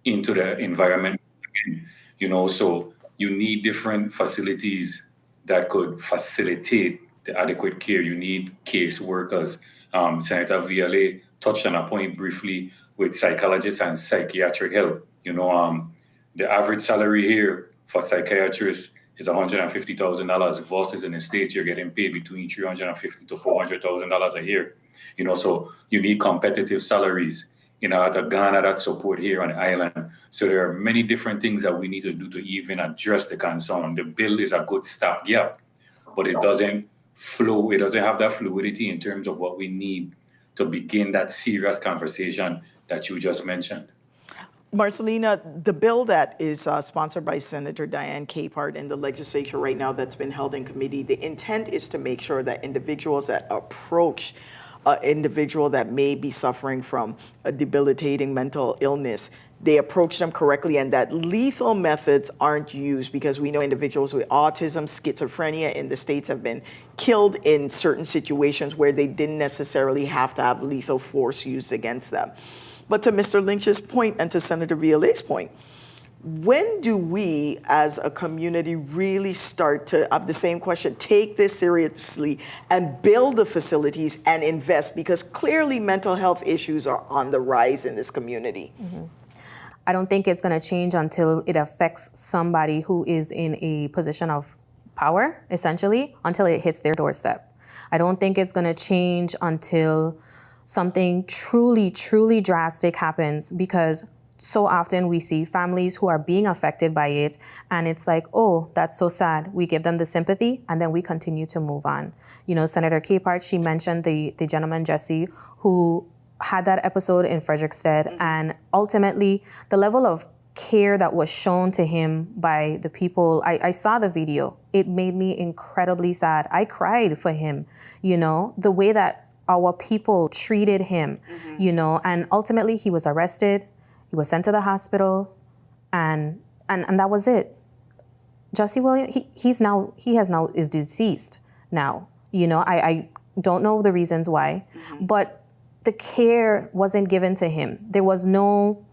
into the environment again. You know, so you need different facilities that could facilitate the adequate care. You need case workers. Senator VLA touched on a point briefly with psychologists and psychiatric help. The average salary here for psychiatrists is $150,000 versus in the States, you're getting paid between $350,000 to $400,000 a year. So you need competitive salaries in order to garner that support here on the island. So there are many different things that we need to do to even address the concern. The bill is a good stopgap, but it doesn't flow. It doesn't have that fluidity in terms of what we need to begin that serious conversation that you just mentioned. Marcelina, the bill that is sponsored by Senator Diane Capehart in the legislature right now that's been held in committee, the intent is to make sure that individuals that approach an individual that may be suffering from a debilitating mental illness, they approach them correctly and that lethal methods aren't used, because we know individuals with autism, schizophrenia in the States have been killed in certain situations where they didn't necessarily have to have lethal force used against them. But to Mr. Lynch's point and to Senator Viola's point, when do we as a community really start to have the same question, take this seriously and build the facilities and invest? Because clearly mental health issues are on the rise in this community. Mm-hmm. I don't think it's going to change until it affects somebody who is in a position of power, essentially, until it hits their doorstep. I don't think it's going to change until something truly, truly drastic happens, because so often we see families who are being affected by it, and it's like, oh, that's so sad. We give them the sympathy, and then we continue to move on. Senator Capehart, she mentioned the gentleman, Jesse, who had that episode in Frederiksted, and ultimately the level of care that was shown to him by the people, I saw the video. It made me incredibly sad. I cried for him, the way that our people treated him, and ultimately he was arrested, he was sent to the hospital, and that was it. Jesse Williams, he is deceased now. I don't know the reasons why, but the care wasn't given to him. There was no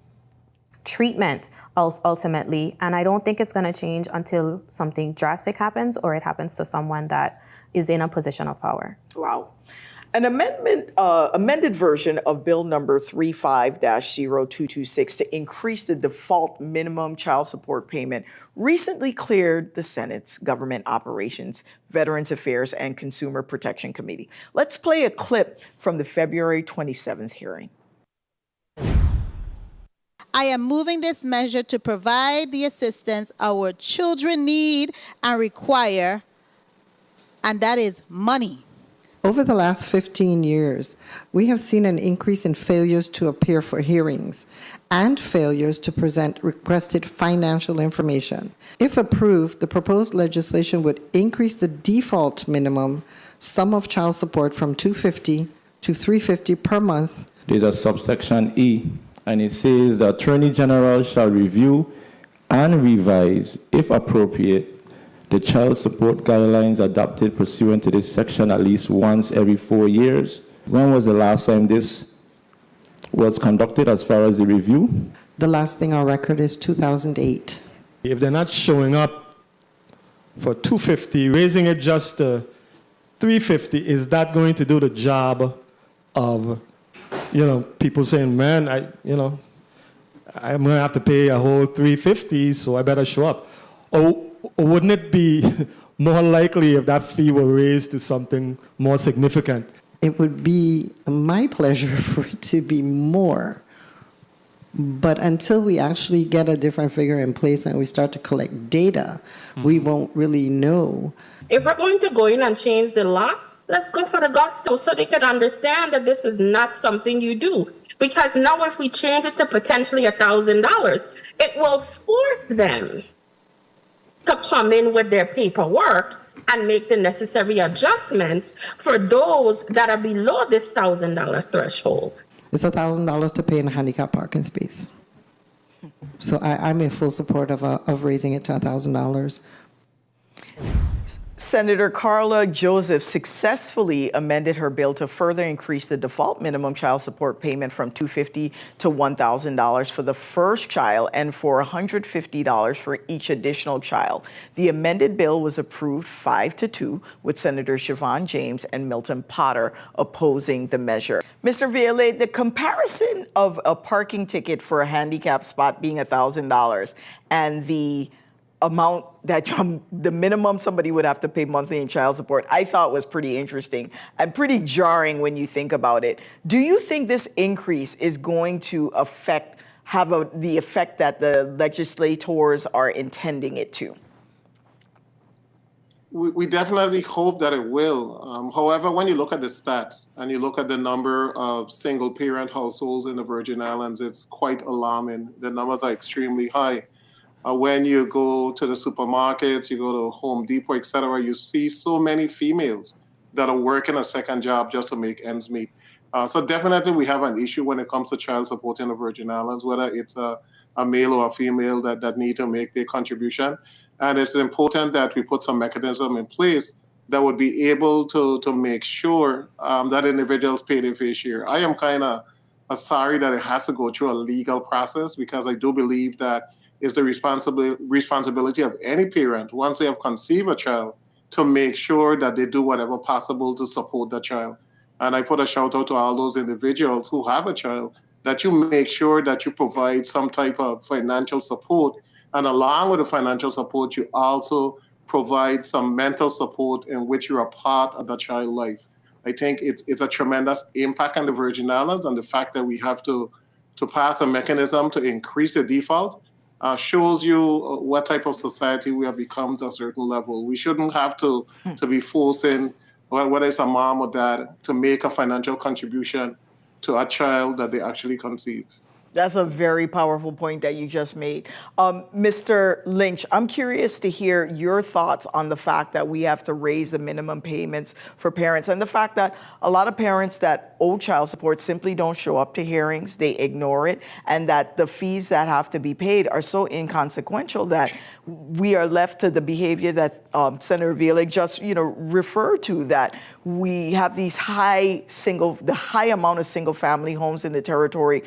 treatment ultimately, and I don't think it's going to change until something drastic happens or it happens to someone that is in a position of power. Wow. An amended version of Bill number 35-0226 to increase the default minimum child support payment recently cleared the Senate's Government Operations, Veterans Affairs, and Consumer Protection Committee. Let's play a clip from the February 27th hearing. I am moving this measure to provide the assistance our children need and require, and that is money. Over the last 15 years, we have seen an increase in failures to appear for hearings and failures to present requested financial information. If approved, the proposed legislation would increase the default minimum sum of child support from $250 to $350 per month. There's a subsection E, and it says the Attorney General shall review and revise, if appropriate, the child support guidelines adopted pursuant to this section at least once every 4 years. When was the last time this was conducted as far as the review? The last thing on record is 2008. If they're not showing up for $250, raising it just to $350, is that going to do the job of, people saying, man, I'm going to have to pay a whole $350, so I better show up? Or wouldn't it be more likely if that fee were raised to something more significant? It would be my pleasure for it to be more. But until we actually get a different figure in place and we start to collect data, we won't really know. If we're going to go in and change the law, let's go for the gusto so they can understand that this is not something you do. Because now if we change it to potentially $1,000, it will force them to come in with their paperwork and make the necessary adjustments for those that are below this $1,000 threshold. It's $1,000 to pay in a handicap parking space. So I'm in full support of raising it to $1,000. Senator Carla Joseph successfully amended her bill to further increase the default minimum child support payment from $250 to $1,000 for the first child and for $150 for each additional child. The amended bill was approved 5-2 with Senators Siobhan James and Milton Potter opposing the measure. Mr. Viale, the comparison of a parking ticket for a handicap spot being $1,000 and the amount that the minimum somebody would have to pay monthly in child support, I thought was pretty interesting and pretty jarring when you think about it. Do you think this increase is going to have the effect that the legislators are intending it to? We definitely hope that it will. However, when you look at the stats and you look at the number of single parent households in the Virgin Islands, it's quite alarming. The numbers are extremely high. When you go to the supermarkets, you go to Home Depot, etc., you see so many females that are working a second job just to make ends meet. So definitely we have an issue when it comes to child support in the Virgin Islands, whether it's a male or a female that need to make their contribution. And it's important that we put some mechanism in place that would be able to make sure that individuals pay their fair share. I am kind of sorry that it has to go through a legal process, because I do believe that it's the responsibility of any parent, once they have conceived a child, to make sure that they do whatever possible to support the child. And I put a shout out to all those individuals who have a child, that you make sure that you provide some type of financial support. And along with the financial support, you also provide some mental support in which you're a part of the child life. I think it's a tremendous impact on the Virgin Islands, and the fact that we have to pass a mechanism to increase the default shows you what type of society we have become to a certain level. We shouldn't have to be forcing, whether it's a mom or dad, to make a financial contribution to a child that they actually conceive. That's a very powerful point that you just made. Mr. Lynch, I'm curious to hear your thoughts on the fact that we have to raise the minimum payments for parents, and the fact that a lot of parents that owe child support simply don't show up to hearings, they ignore it, and that the fees that have to be paid are so inconsequential that we are left to the behavior that Senator Viale just referred to, that we have these high amount of single family homes in the territory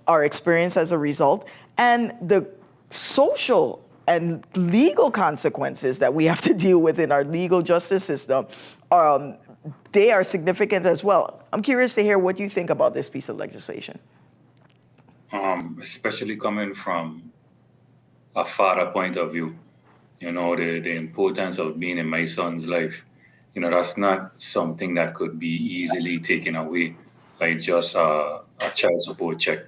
are experienced as a result, and the social and legal consequences that we have to deal with in our legal justice system, they are significant as well. I'm curious to hear what you think about this piece of legislation. Especially coming from a father point of view, the importance of being in my son's life, that's not something that could be easily taken away by just a child support check.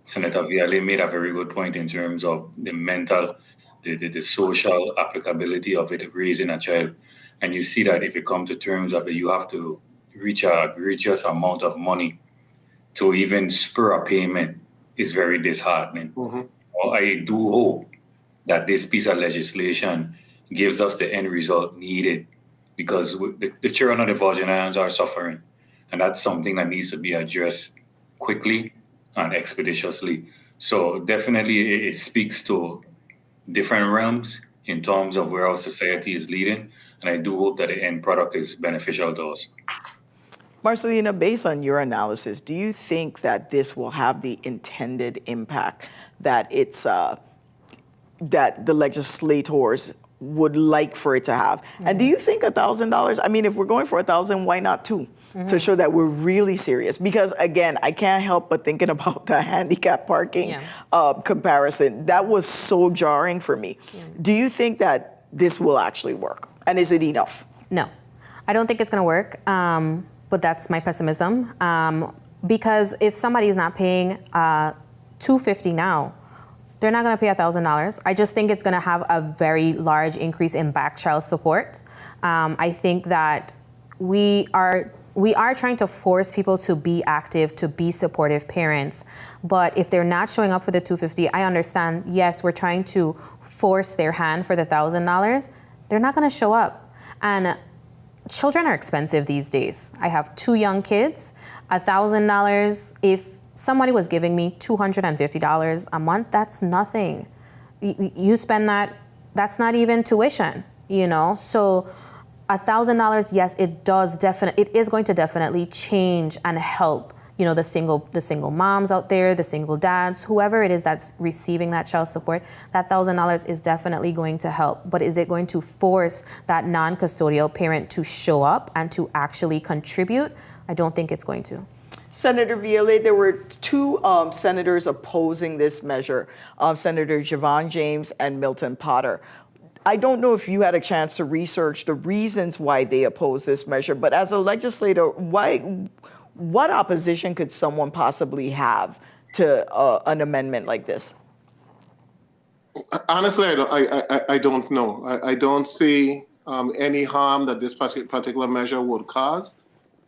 Senator Viale made a very good point in terms of the mental, the social applicability of it, raising a child. And you see that if you come to terms of it, you have to reach an egregious amount of money to even spur a payment is very disheartening. Mm-hmm. I do hope that this piece of legislation gives us the end result needed, because the children of the Virgin Islands are suffering. And that's something that needs to be addressed quickly and expeditiously. So definitely it speaks to different realms in terms of where our society is leading. And I do hope that the end product is beneficial to us. Marcelina, based on your analysis, do you think that this will have the intended impact that that the legislators would like for it to have? Mm-hmm. And do you think $1,000? I mean, if we're going for $1,000, why not $2,000? Mm-hmm. To show that we're really serious. Because again, I can't help but thinking about the handicap parking comparison. That was so jarring for me. Yeah. Do you think that this will actually work? And is it enough? No, I don't think it's going to work. But that's my pessimism. Because if somebody is not paying $250 now, they're not going to pay $1,000. I just think it's going to have a very large increase in back child support. I think that we are trying to force people to be active, to be supportive parents. But if they're not showing up for the $250, I understand, yes, we're trying to force their hand for the $1,000. They're not going to show up. And children are expensive these days. I have 2 young kids. $1,000, if somebody was giving me $250 a month, that's nothing. You spend that, that's not even tuition. you know? So $1,000, yes, it is going to definitely change and help, you know, the single moms out there, the single dads, whoever it is that's receiving that child support. That $1,000 is definitely going to help, but is it going to force that non-custodial parent to show up and to actually contribute? I don't think it's going to. Senator Viale, there were two senators opposing this measure, Senator Javon James and Milton Potter. I don't know if you had a chance to research the reasons why they oppose this measure, but as a legislator, what opposition could someone possibly have to an amendment like this? Honestly, I don't know. I don't see any harm that this particular measure would cause.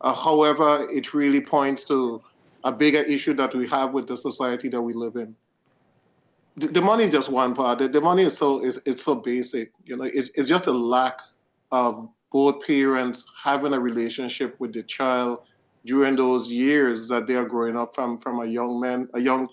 However, it really points to a bigger issue that we have with the society that we live in. The money is just one part. The money is so basic. You know, it's just a lack of both parents having a relationship with the child during those years that they are growing up from a young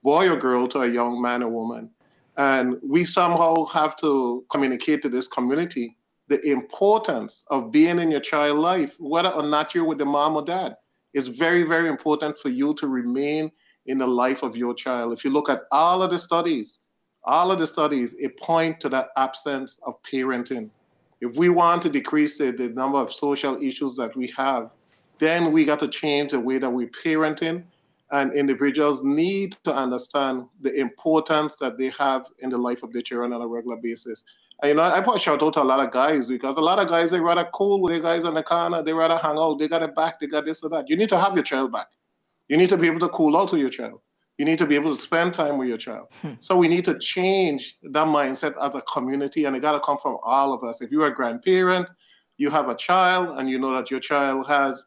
boy or girl to a young man or woman. And we somehow have to communicate to this community the importance of being in your child's life, whether or not you're with the mom or dad. It's very, very important for you to remain in the life of your child. If you look at all of the studies, it point to that absence of parenting. If we want to decrease the number of social issues that we have, then we got to change the way that we're parenting, and individuals need to understand the importance that they have in the life of their children on a regular basis. And, you know, I put a shout out to a lot of guys, because a lot of guys, they rather cool with their guys on the corner, they rather hang out, they got it back, they got this or that. You need to have your child back. You need to be able to cool out with your child. You need to be able to spend time with your child. So we need to change that mindset as a community, and it got to come from all of us. If you're a grandparent, you have a child, and you know that your child has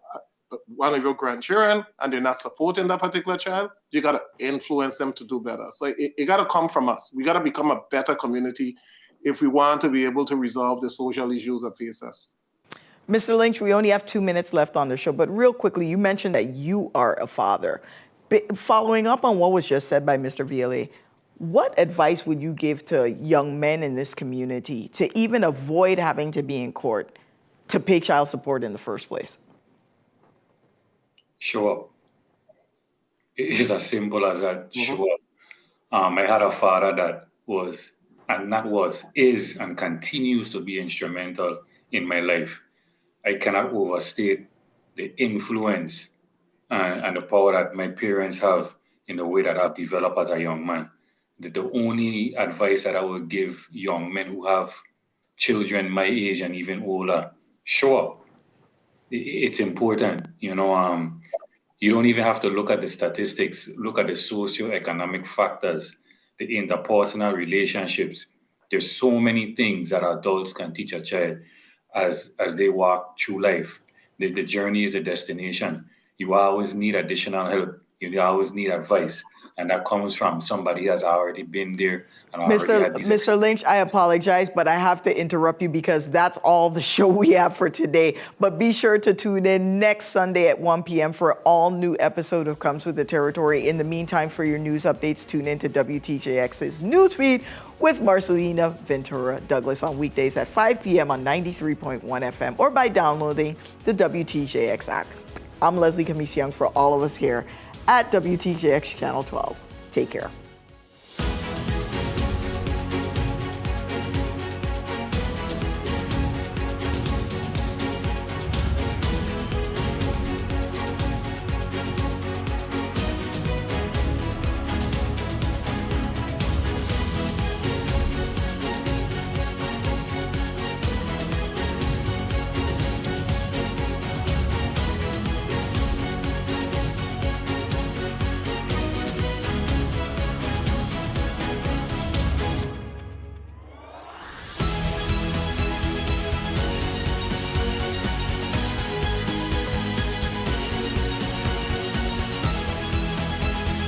one of your grandchildren, and they're not supporting that particular child, you got to influence them to do better. So it got to come from us. We got to become a better community if we want to be able to resolve the social issues that face us. Mr. Lynch, we only have 2 minutes left on the show, but real quickly, you mentioned that you are a father. Following up on what was just said by Mr. Viale, what advice would you give to young men in this community to even avoid having to be in court to pay child support in the first place? Show up. It is as simple as that. Show up. I had a father that is, and continues to be instrumental in my life. I cannot overstate the influence and the power that my parents have in the way that I've developed as a young man. The only advice that I would give young men who have children my age and even older, show up. It's important. You know, you don't even have to look at the statistics, look at the socioeconomic factors, the interpersonal relationships. There's so many things that adults can teach a child as they walk through life. The journey is a destination. You always need additional help. You always need advice. And that comes from somebody who has already been there. And Mr. Lynch, I apologize, but I have to interrupt you because that's all the show we have for today. But be sure to tune in next Sunday at 1 p.m. for an all-new episode of Comes with the Territory. In the meantime, for your news updates, tune in to WTJX's newsfeed with Marcelina Ventura Douglas on weekdays at 5 p.m. on 93.1 FM or by downloading the WTJX app. I'm Leslie Camis Young for all of us here at WTJX Channel 12. Take care.